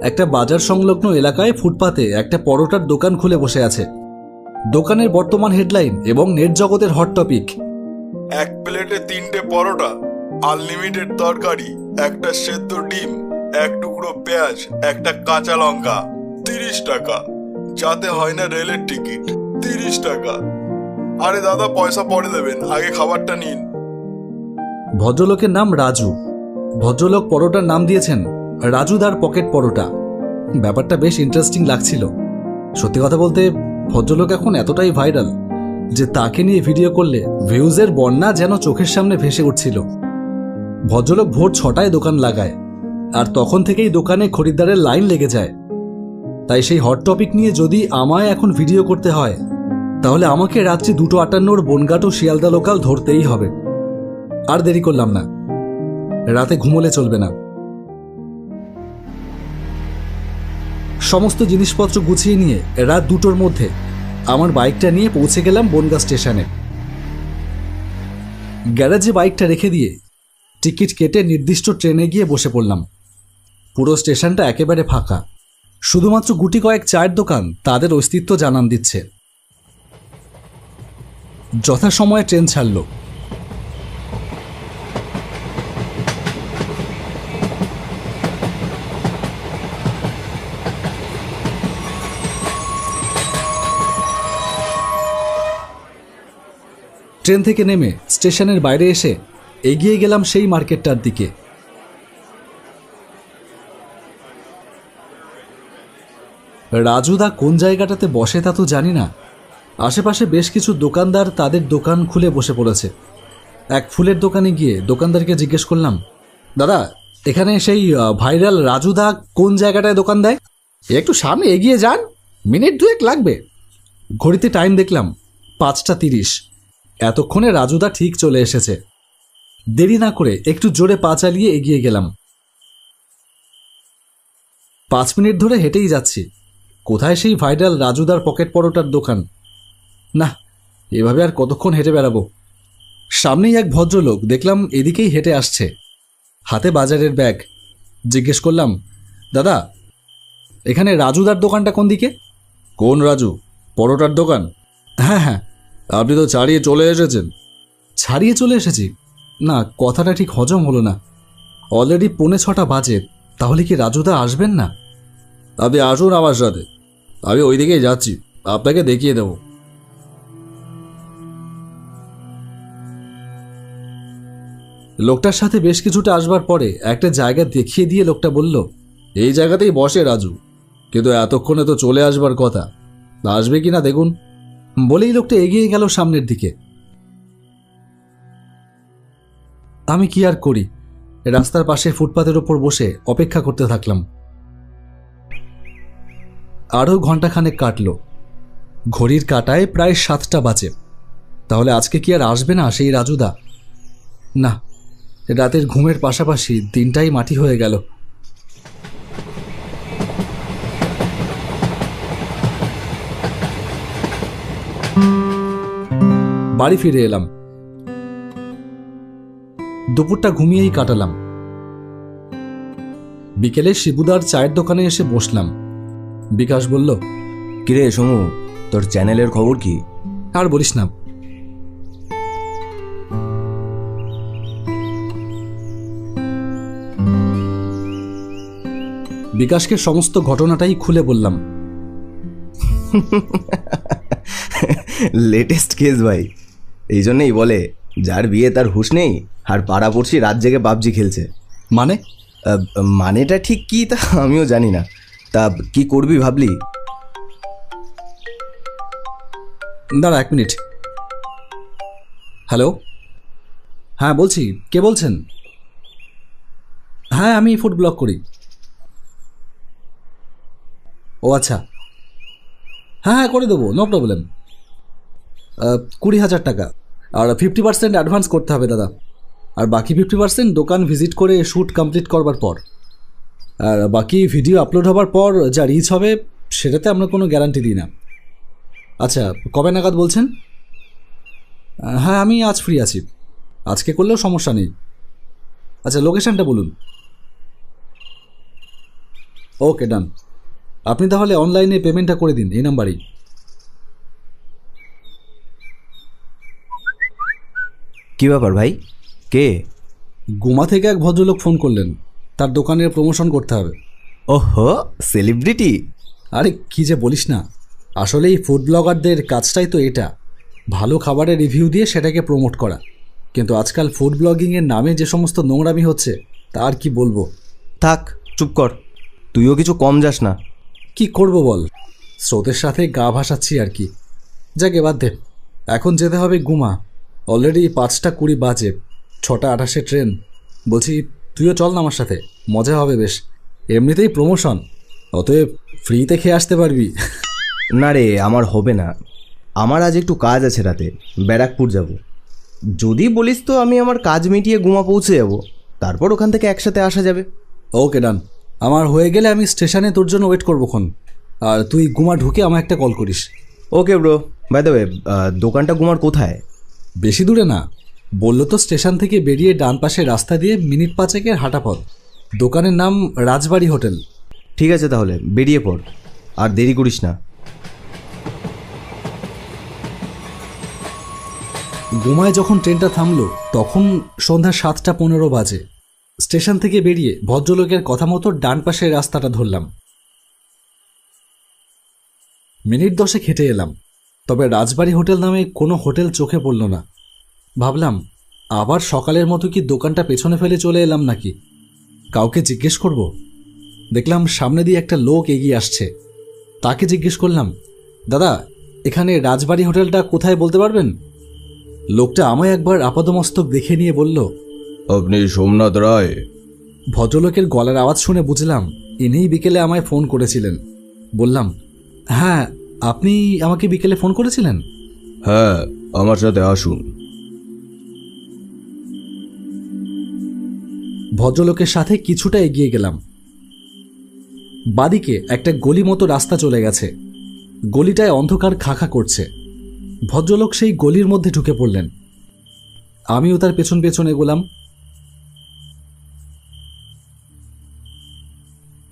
একটা বাজার সংলগ্ন এলাকায় ফুটপাতে একটা পরোটার দোকান খুলে বসে আছে। দোকানের বর্তমান হেডলাইন এবং নেট জগতের হট টপিক। এক প্লেটে 3টে পরোটা, আনলিমিটেড তরকারি, একটা সেদ্ধ ডিম, এক টুকরো পেঁয়াজ, একটা কাঁচা লঙ্কা, 30 টাকা। যাতে হয় না রেলের টিকিট, 30 টাকা। আরে দাদা, পয়সা পরে দেবেন, আগে খাবারটা নিন। ভদ্রলোকের নাম রাজু। ভদ্রলোক পরোটার নাম দিয়েছেন রাজুদার পকেট পরোটা। ব্যাপারটা বেশ ইন্টারেস্টিং লাগছিল। সত্যি কথা বলতে ভদ্রলোক এখন এতটাই ভাইরাল যে তাকে নিয়ে ভিডিও করলে ভিউজের বন্যা যেন চোখের সামনে ভেসে উঠছিল। ভদ্রলোক ভোর 6টায় দোকান লাগায়, আর তখন থেকেই দোকানে খরিদ্দারের লাইন লেগে যায়। তাই সেই হট টপিক নিয়ে যদি আমায় এখন ভিডিও করতে হয়, তাহলে আমাকে রাত্রি 2:58 বনগাঁ টু শিয়ালদা লোকাল ধরতেই হবে। আর দেরি করলাম না, রাতে ঘুমোলে চলবে না। সমস্ত জিনিসপত্র গুছিয়ে নিয়ে রাত 2টোর মধ্যে আমার বাইকটা নিয়ে পৌঁছে গেলাম বনগাঁ স্টেশনে। গ্যারেজে বাইকটা রেখে দিয়ে টিকিট কেটে নির্দিষ্ট ট্রেনে গিয়ে বসে পড়লাম। পুরো স্টেশনটা একেবারে ফাঁকা, শুধুমাত্র গুটি কয়েক চায়ের দোকান তাদের অস্তিত্ব জানান দিচ্ছে। যথাসময়ে ট্রেন ছাড়ল। ট্রেন থেকে নেমে স্টেশনের বাইরে এসে এগিয়ে গেলাম সেই মার্কেটটার দিকে। রাজুদা কোন জায়গাটাতে বসে তা তো জানি না। আশেপাশে বেশ কিছু দোকানদার তাদের দোকান খুলে বসে পড়েছে। এক ফুলের দোকানে গিয়ে দোকানদারকে জিজ্ঞেস করলাম, দাদা, এখানে সেই ভাইরাল রাজুদা কোন জায়গাটায় দোকান দেয়? একটু সামনে এগিয়ে যান, মিনিট 2 লাগবে। ঘড়িতে টাইম দেখলাম 5টা 30। এতক্ষণে রাজুদা ঠিক চলে এসেছে। দেরি না করে একটু জোরে পা চালিয়ে এগিয়ে গেলাম। 5 মিনিট ধরে হেঁটেই যাচ্ছি। কোথায় সেই ভাইরাল রাজুদার পকেট পরোটার দোকান? না, এভাবে আর কতক্ষণ হেঁটে বেড়াবো। সামনেই এক ভদ্রলোক দেখলাম এদিকেই হেঁটে আসছে, হাতে বাজারের ব্যাগ। জিজ্ঞেস করলাম, দাদা, এখানে রাজুদার দোকানটা কোন দিকে? কোন রাজু? পরোটার দোকান? হ্যাঁ হ্যাঁ। আপনি তো ছাড়িয়ে চলে এসেছেন। ছাড়িয়ে চলে এসেছি? না, কথাটা ঠিক হজম হলো না। অলরেডি 5:45 বাজে, তাহলে কি রাজুদা আসবেন না? আপনি আসুন আমার সাথে, আমি ওই দিকেই যাচ্ছি, আপনাকে দেখিয়ে দেব। লোকটার সাথে বেশ কিছুটা আসবার পরে একটা জায়গা দেখিয়ে দিয়ে লোকটা বলল, এই জায়গাতেই বসে রাজু, কিন্তু এতক্ষণে তো চলে আসবার কথা, আসবে কিনা দেখুন। বলেই লোকটা এগিয়ে গেল সামনের দিকে। আমি কি আর করি, রাস্তার পাশে ফুটপাতের ওপর বসে অপেক্ষা করতে থাকলাম। আরও ঘন্টাখানেক কাটল। ঘড়ির কাঁটায় প্রায় 7টা বাজে। তাহলে আজকে কি আর আসবে না সেই রাজুদা? না, রাতের ঘুমের পাশাপাশি দিনটাই মাটি হয়ে গেল। বাড়ি ফিরে এলাম। দুপুরটা ঘুমিয়েই কাটালাম। বিকেলে শিবুদার চায়ের দোকানে এসে বসলাম। বিকাশ বলল, কিরে সমু, তোর চ্যানেলের খবর কি? আর বলিস না, বিকাশকে সমস্ত ঘটনাটাই খুলে বললাম। লেটেস্ট কেস ভাই। এই জন্যই বলে, যার বিয়ে তার হুঁশ নেই, আর পাড়াপড়শি রাত জেগে পাবজি খেলছে। মানে? মানেটা ঠিক কি তা আমিও জানি না। তা কি করবি ভাবলি? দাঁড়া 1 মিনিট। হ্যালো, হ্যাঁ বলছি, কে বলছেন? হ্যাঁ, আমি ফুড ব্লগ করি। ও আচ্ছা, হ্যাঁ হ্যাঁ করে দেবো, নো প্রবলেম। 20,000 টাকা, আর 50% অ্যাডভান্স করতে হবে দাদা, আর বাকি 50% দোকান ভিজিট করে শ্যুট কমপ্লিট করবার পর, আর বাকি ভিডিও আপলোড হবার পর যা রিচ হবে সেটাতে আমরা কোনো গ্যারান্টি দিই না। আচ্ছা, কবে নাগাদ বলছেন? হ্যাঁ, আমি আজ ফ্রি আছি, আজকে করলেও সমস্যা নেই। আচ্ছা, লোকেশনটা বলুন। ওকে, ডান। আপনি তাহলে অনলাইনে পেমেন্টটা করে দিন এই নাম্বারেই। কি ব্যাপার ভাই? কে? গুমা থেকে এক ভদ্রলোক ফোন করলেন, তার দোকানের প্রমোশন করতে হবে। ওহো, সেলিব্রিটি। আরে কি যে বলিস না, আসলে এই ফুড ব্লগারদের কাজটাই তো এটা, ভালো খাবারের রিভিউ দিয়ে সেটাকে প্রমোট করা। কিন্তু আজকাল ফুড ব্লগিংয়ের নামে যে সমস্ত নোংরামি হচ্ছে তার কি বলবো। থাক, চুপ কর, তুইও কিছু কম যাস না। কি করব বল, স্রোতের সাথে গা ভাসাচ্ছি আর কি। যাকে বাদ দে, এখন যেতে হবে গুমা। অলরেডি 5:20 বাজে, 6:28 ট্রেন। বলছি তুইও চল না আমার সাথে, মজা হবে বেশ। এমনিতেই প্রমোশন, অতএব ফ্রিতে খেয়ে আসতে পারবি। না রে, আমার হবে না। আমার আজ একটু কাজ আছে, রাতে ব্যারাকপুর যাব। যদি বলিস তো আমি আমার কাজ মিটিয়ে গুমা পৌঁছে যাব, তারপর ওখান থেকে একসাথে আসা যাবে। ওকে, ডান। আমার হয়ে গেলে আমি স্টেশনে তোর জন্য ওয়েট করবোক্ষণ, আর তুই গুমা ঢুকে আমায় একটা কল করিস। Okay bro. By the way, দোকানটা গুমার কোথায়? বেশি দূরে না, বললো তো স্টেশন থেকে বেরিয়ে ডান পাশে রাস্তা দিয়ে মিনিট 5-এর হাঁটা পথ। দোকানের নাম রাজবাড়ি হোটেল। ঠিক আছে, তাহলে বেরিয়ে পড়, আর দেরি করিস না। গুমায় যখন ট্রেনটা থামলো তখন সন্ধ্যা 7:15 বাজে। স্টেশন থেকে বেরিয়ে ভদ্রলোকের কথা মতো ডান পাশের রাস্তাটা ধরলাম। মিনিট 10 হেঁটে এলাম, তবে রাজবাড়ি হোটেল নামে কোনো হোটেল চোখে পড়ল না। ভাবলাম আবার সকালের মতো কি দোকানটা পেছনে ফেলে চলে এলাম নাকি, কাউকে জিজ্ঞেস করব। দেখলাম সামনে দিয়ে একটা লোক এগিয়ে আসছে। তাকে জিজ্ঞেস করলাম, দাদা এখানে রাজবাড়ি হোটেলটা কোথায় বলতে পারবেন? লোকটা আমায় একবার আপাদমস্তক দেখে নিয়ে বলল, আপনি সোমনাথ রায়? ভদ্রলোকের গলার আওয়াজ শুনে বুঝলাম ইনিই বিকেলে আমায় ফোন করেছিলেন। বললাম, হ্যাঁ, আপনি আমাকে বিকেলে ফোন করেছিলেন? হ্যাঁ, আমার সাথে আসুন। ভদ্রলোকের সাথে কিছুটা এগিয়ে গেলাম। বাদিকে একটা গলি মতো রাস্তা চলে গেছে। গলিটায় অন্ধকার খাখা করছে। ভদ্রলোক সেই গলির মধ্যে ঢুকে পড়লেন। আমিও তার পেছন পেছন এগোলাম।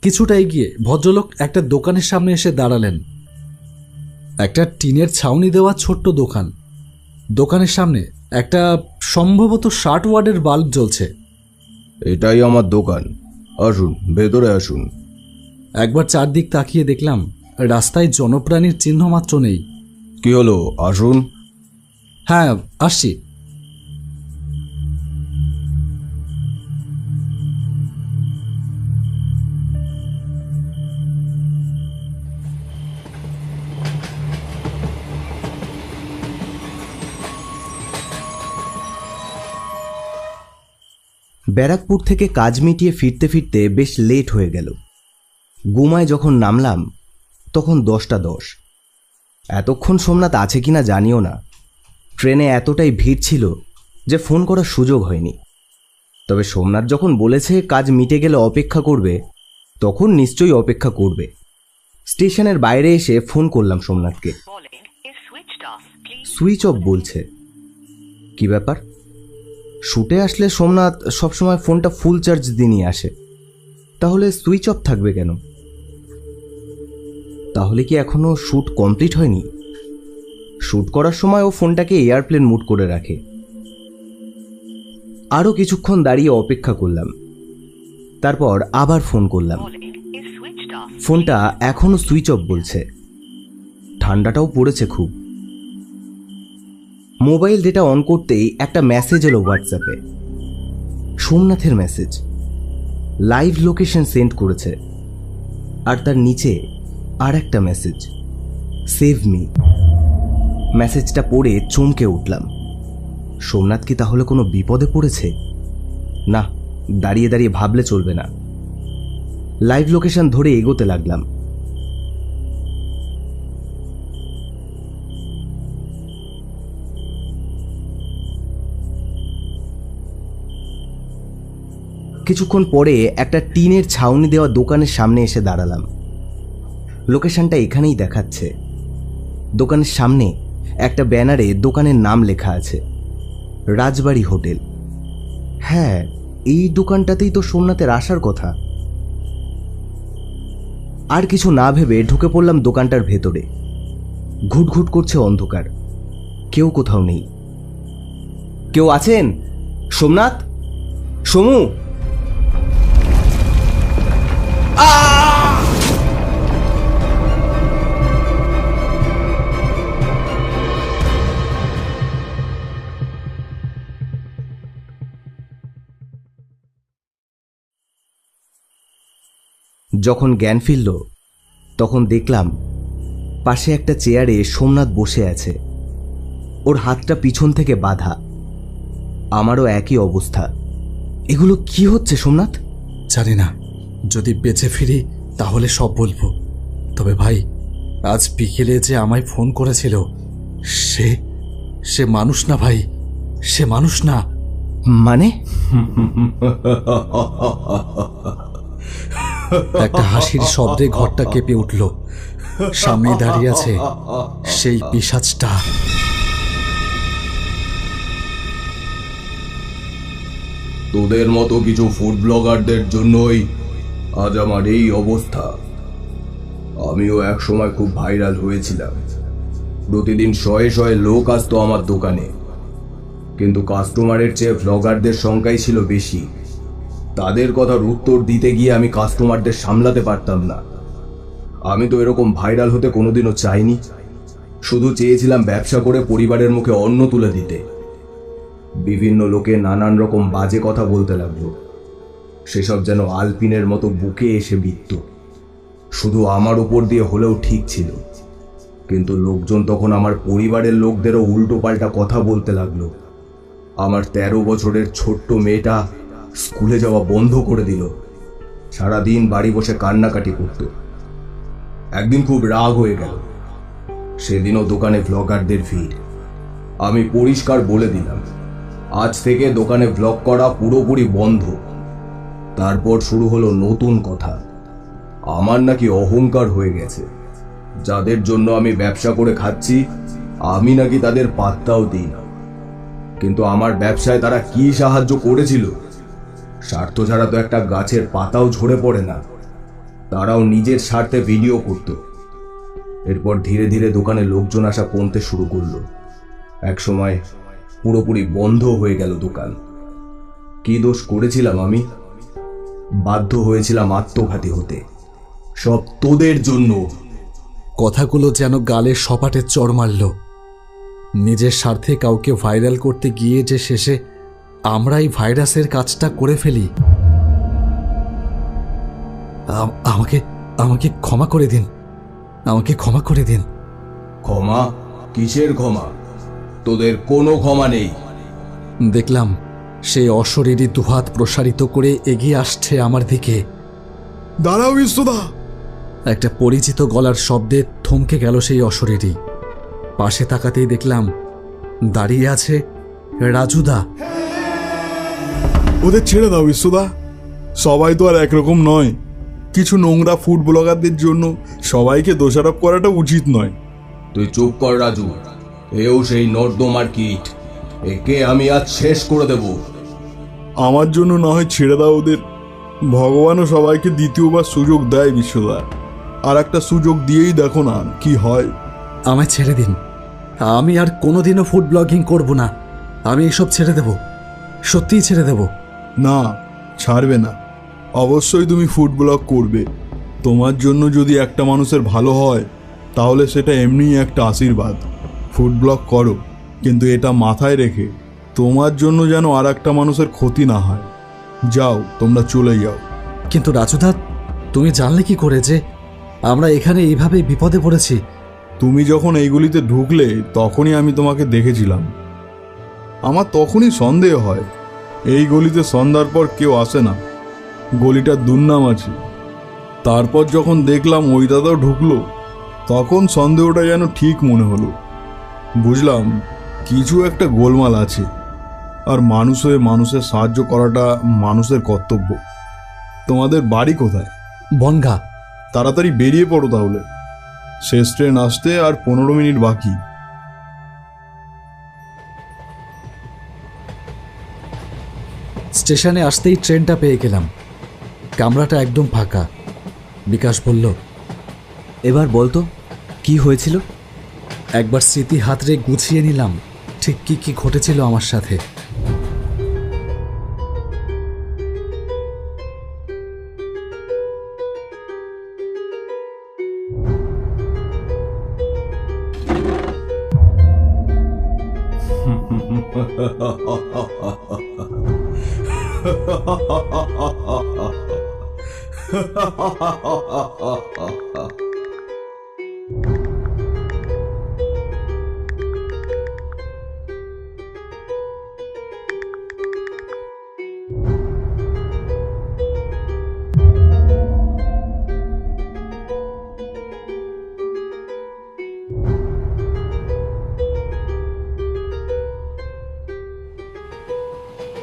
কিছুটা এগিয়ে ভদ্রলোক একটা দোকানের সামনে এসে দাঁড়ালেন। একটা টিনের ছাউনি দেওয়া ছোট্ট দোকান। দোকানের সামনে একটা সম্ভবত 60 ওয়াটের বাল্ব জ্বলছে। এটাই আমার দোকান, আসুন ভেতরে আসুন। একবার চারদিক তাকিয়ে দেখলাম রাস্তায় জনপ্রাণীর চিহ্ন মাত্র নেই। কি হলো, আসুন। হ্যাঁ, আসছি। ব্যারাকপুর থেকে কাজ মিটিয়ে ফিরতে ফিরতে বেশ লেট হয়ে গেল। গুমায় যখন নামলাম তখন 10:10। এতক্ষণ সোমনাথ আছে কিনা জানিও না। ট্রেনে এতটাই ভিড় ছিল যে ফোন করার সুযোগ হয়নি। তবে সোমনাথ যখন বলেছে কাজ মিটে গেলে অপেক্ষা করবে, তখন নিশ্চয়ই অপেক্ষা করবে। স্টেশনের বাইরে এসে ফোন করলাম সোমনাথকে। সুইচ অফ বলছে। কি ব্যাপার? শুটে আসলে সোমনাথ সবসময় ফোনটা ফুল চার্জ দিয়ে নিয়ে আসে, তাহলে সুইচ অফ থাকবে কেন? তাহলে কি এখনো শ্যুট কমপ্লিট হয়নি? শ্যুট করার সময় ও ফোনটাকে এয়ারপ্লেন মুড করে রাখে। আরও কিছুক্ষণ দাঁড়িয়ে অপেক্ষা করলাম, তারপর আবার ফোন করলাম। ফোনটা এখনো সুইচ অফ বলছে। ঠান্ডাটাও পড়েছে খুব। মোবাইল ডেটা অন করতেই একটা মেসেজ এলো হোয়াটসঅ্যাপে। সোমনাথের মেসেজ। লাইভ লোকেশন সেন্ড করেছে, আর তার নিচে আর একটা মেসেজ, সেভ মি। মেসেজটা পড়ে চমকে উঠলাম। সোমনাথ কি তাহলে কোনো বিপদে পড়েছে? না, দাঁড়িয়ে দাঁড়িয়ে ভাবলে চলবে না। লাইভ লোকেশন ধরে এগোতে লাগলাম। কিছুক্ষণ পরে একটা টিনের ছাউনি দেওয়া দোকানের সামনে এসে দাঁড়ালাম। লোকেশনটা এখানেই দেখাচ্ছে। দোকানের সামনে একটা ব্যানারে দোকানের নাম লেখা আছে, রাজবাড়ি হোটেল। হ্যাঁ, এই দোকানটাতেই তো সোমনাথের আসার কথা। আর কিছু না ভেবে ঢুকে পড়লাম দোকানটার ভেতরে। ঘুটঘুট করছে অন্ধকার, কেউ কোথাও নেই। কেউ আছেন? সোমনাথ, সমু? যখন জ্ঞান ফিরল তখন দেখলাম পাশে একটা চেয়ারে সোমনাথ বসে আছে। ওর হাতটা পিছন থেকে বাঁধা। আমারও একই অবস্থা। এগুলো কি হচ্ছে সোমনাথ? জানি না, যদি বেঁচে ফিরি তাহলে সব বলবো। তবে ভাই, আজ বিকেলে যে আমায় ফোন করেছিল, সে সে মানুষ না ভাই, সে মানুষ না। মানে? একটা হাসির শব্দে ঘরটা কেঁপে উঠল। সামনে দাঁড়িয়ে আছে সেই পিশাচটা। তোদের মতো কিছু ফুড ব্লগারদের জন্যই আজ আমার এই অবস্থা। আমিও এক সময় খুব ভাইরাল হয়েছিলাম। প্রতিদিন শয়ে শয়ে লোক আসতো আমার দোকানে, কিন্তু কাস্টমারের চেয়ে ব্লগারদের সংখ্যাই ছিল বেশি। তাদের কথার উত্তর দিতে গিয়ে আমি কাস্টমারদের সামলাতে পারতাম না। আমি তো এরকম ভাইরাল হতে কোনোদিনও চাইনি। শুধু চেয়েছিলাম ব্যবসা করে পরিবারের মুখে অন্ন তুলে দিতে। বিভিন্ন লোকে নানান রকম বাজে কথা বলতে লাগলো। সেসব যেন আলপিনের মতো বুকে এসে বিঁধত। শুধু আমার উপর দিয়ে হলেও ঠিক ছিল, কিন্তু লোকজন তখন আমার পরিবারের লোকদেরও উল্টো পাল্টা কথা বলতে লাগলো। আমার 13 বছরের ছোট্ট মেয়েটা স্কুলে যাওয়া বন্ধ করে দিল। সারাদিন বাড়ি বসে কান্নাকাটি করত। একদিন খুব রাগ হয়ে গেল। সেদিনও দোকানে ব্লগারদের ভিড়। আমি পরিষ্কার বলে দিলাম, আজ থেকে দোকানে ব্লগ করা পুরোপুরি বন্ধ। তারপর শুরু হলো নতুন কথা। আমার নাকি অহংকার হয়ে গেছে। যাদের জন্য আমি ব্যবসা করে খাচ্ছি, আমি নাকি তাদের পাত্তাও দিই না। কিন্তু আমার ব্যবসায় তারা কি সাহায্য করেছিল? স্বার্থ ছাড়া তো একটা গাছের পাতাও ঝরে পড়ে না। তারাও নিজের স্বার্থে ভিডিও করত। এরপর ধীরে ধীরে দোকানে লোকজন আসা কমতে শুরু করলো। এক সময় পুরোপুরি বন্ধ হয়ে গেল দোকান। কি দোষ করেছিলাম আমি? বাধ্য হয়েছিলাম আত্মঘাতী হতে। সব তোদের জন্য। কথাগুলো যেন গালে সপাটে চড় মারল। নিজের স্বার্থে কাউকে ভাইরাল করতে গিয়ে যে শেষে আমরাই ভাইরাসের কাজটা করে ফেলি। আমাকে আমাকে ক্ষমা করে দিন, আমাকে ক্ষমা করে দিন। ক্ষমা? কিসের ক্ষমা? তোদের কোনো ক্ষমা নেই। দেখলাম সেই অশরীরী দুহাত প্রসারিত করে এগিয়ে আসছে আমার দিকে। দাঁড়াও বিশ্বদা! একটা পরিচিত গলার শব্দে থমকে গেল সেই অশরীরী। পাশে তাকাতেই দেখলাম দাঁড়িয়ে আছে রাজুদা। ওদের ছেড়ে দাও বিশ্বদা, সবাই তো আর একরকম নয়। কিছু নোংরা ফুড ব্লগারদের জন্য সবাইকে দোষারোপ করাটা উচিত নয়। তুই চুপ কর রাজু। এও সেই নর্দমার কীট। একে আমি আজ শেষ করে দেব। আমার জন্য না হয় ছেড়ে দাও ওদের। ভগবানও সবাইকে দ্বিতীয়বার সুযোগ দেয় বিশ্বদা। আর একটা সুযোগ দিয়েই দেখো না কি হয়। আমায় ছেড়ে দিন, আমি আর কোনোদিনও ফুড ব্লগিং করব না। আমি এসব ছেড়ে দেব, সত্যিই ছেড়ে দেব। না, ছাড়বে না। অবশ্যই তুমি ফুড ব্লগ করবে। তোমার জন্য যদি একটা মানুষের ভালো হয় তাহলে সেটা এমনিই একটা আশীর্বাদ। ফুড ব্লগ করো, কিন্তু এটা মাথায় রেখে তোমার জন্য যেন আর একটা মানুষের ক্ষতি না হয়। যাও, তোমরা চলে যাও। কিন্তু রাজুদা, তুমি জানলে কি করে যে আমরা এখানে এইভাবে বিপদে পড়েছি? তুমি যখন এইগুলিতে ঢুকলে তখনই আমি তোমাকে দেখেছিলাম। আমার তখনই সন্দেহ হয়, এই গলিতে সন্ধ্যার পর কেউ আসে না, গলিটার দুর্নাম আছে। তারপর যখন দেখলাম ওই দাদাও ঢুকলো, তখন সন্দেহটা যেন ঠিক মনে হলো। বুঝলাম কিছু একটা গোলমাল আছে। আর মানুষ হয়ে মানুষের সাহায্য করাটা মানুষের কর্তব্য। তোমাদের বাড়ি কোথায়? বনগা। তাড়াতাড়ি বেরিয়ে পড়ো তাহলে। শেষ ট্রেন আসতে আর 15 মিনিট বাকি। স্টেশনে আসতেই ট্রেনটা পেয়ে গেলাম। কামরাটা একদম ফাঁকা। বিকাশ বলল, এবার বলতো কি হয়েছিল? একবার স্মৃতি হাতড়ে গুছিয়ে নিলাম ঠিক কি কি ঘটেছিল আমার সাথে।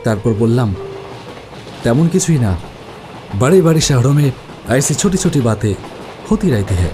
তারপর বললাম, তেমন কিছুই না, बड़े बड़े शहरों में ऐसी छोटी छोटी बातें होती रहती है।